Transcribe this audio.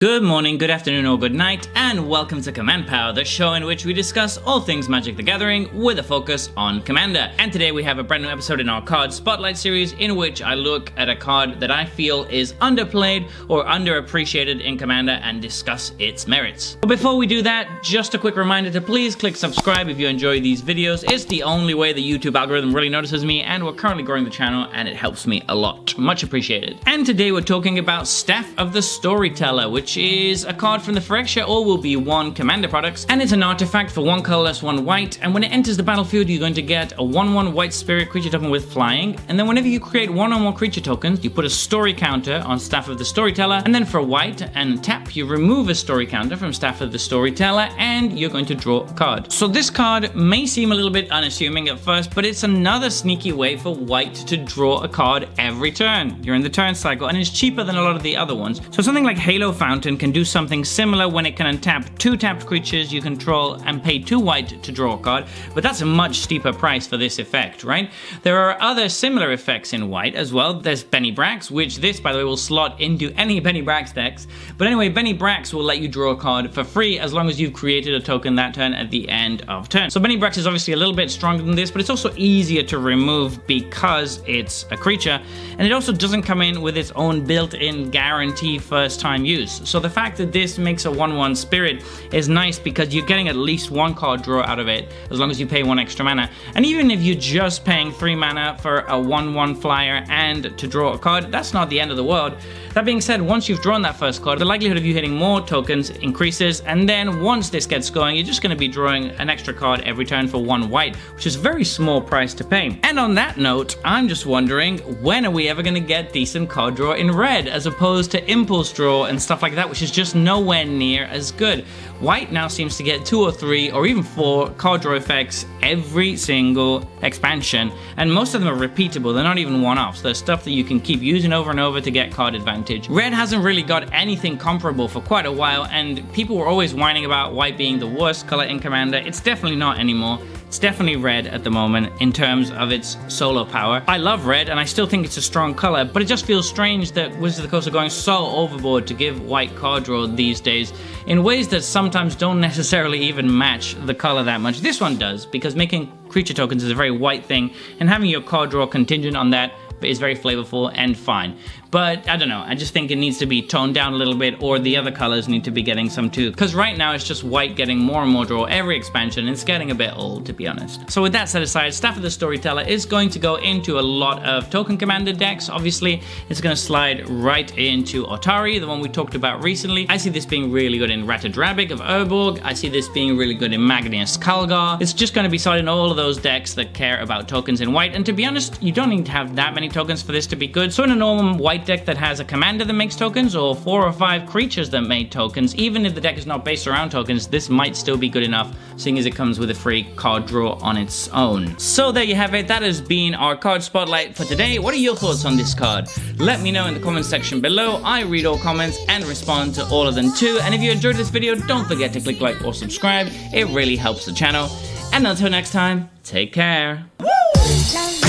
Good morning, good afternoon, or good night, and welcome to Command Power, the show in which we discuss all things Magic the Gathering with a focus on Commander. And today we have a brand new episode in our card spotlight series in which I look at a card that I feel is underplayed or underappreciated in Commander and discuss its merits. But before we do that, just a quick reminder to please click subscribe if you enjoy these videos. It's the only way the YouTube algorithm really notices me, and we're currently growing the channel and it helps me a lot. Much appreciated. And today we're talking about Staff of the Storyteller, which is a card from the Phyrexia or will be one Commander products, and it's an artifact for 1 colorless, 1 white, and when it enters the battlefield you're going to get a 1/1 white spirit creature token with flying, and then whenever you create 1 or more creature tokens you put a story counter on Staff of the Storyteller, and then for white and tap you remove a story counter from Staff of the Storyteller and you're going to draw a card. So this card may seem a little bit unassuming at first, but it's another sneaky way for white to draw a card every turn. You're in the turn cycle and it's cheaper than a lot of the other ones. So something like Halo Fountain can do something similar when it can untap 2 tapped creatures you control and pay 2 white to draw a card, but that's a much steeper price for this effect, right? There are other similar effects in white as well. There's Benny Brax, which this, by the way, will slot into any Benny Brax decks. But anyway, Benny Brax will let you draw a card for free as long as you've created a token that turn at the end of turn. So Benny Brax is obviously a little bit stronger than this, but it's also easier to remove because it's a creature, and it also doesn't come in with its own built-in guarantee first time use. So the fact that this makes a 1/1 spirit is nice because you're getting at least 1 card draw out of it as long as you pay 1 extra mana. And even if you're just paying 3 mana for a 1/1 flyer and to draw a card, that's not the end of the world. That being said, once you've drawn that first card, the likelihood of you hitting more tokens increases, and then once this gets going, you're just going to be drawing an extra card every turn for 1 white, which is a very small price to pay. And on that note, I'm just wondering, when are we ever going to get decent card draw in red, as opposed to impulse draw and stuff like that, which is just nowhere near as good. White now seems to get 2 or 3 or even 4 card draw effects every single expansion, and most of them are repeatable. They're not even one-offs. They're stuff that you can keep using over and over to get card advantage. Red hasn't really got anything comparable for quite a while, and people were always whining about white being the worst color in Commander. It's definitely not anymore. It's definitely red at the moment in terms of its solo power. I love red and I still think it's a strong color, but it just feels strange that Wizards of the Coast are going so overboard to give white card draw these days in ways that sometimes don't necessarily even match the color that much. This one does, because making creature tokens is a very white thing, and having your card draw contingent on that is very flavorful and fine. But I don't know, I just think it needs to be toned down a little bit, or the other colors need to be getting some too. Because right now it's just white getting more and more draw every expansion, and it's getting a bit old, to be honest. So with that set aside, Staff of the Storyteller is going to go into a lot of token commander decks. Obviously, it's going to slide right into Otari, the one we talked about recently. I see this being really good in Ratadrabik of Urborg. I see this being really good in Magnus Kalgar. It's just going to be solid in all of those decks that care about tokens in white. And to be honest, you don't need to have that many tokens for this to be good. So in a normal white deck that has a commander that makes tokens, or 4 or 5 creatures that make tokens, even if the deck is not based around tokens, this might still be good enough, seeing as it comes with a free card draw on its own. So there you have it. That has been our card spotlight for today. What are your thoughts on this card? Let me know in the comments section below. I read all comments and respond to all of them too. And if you enjoyed this video, don't forget to click like or subscribe. It really helps the channel. And until next time, take care. Woo!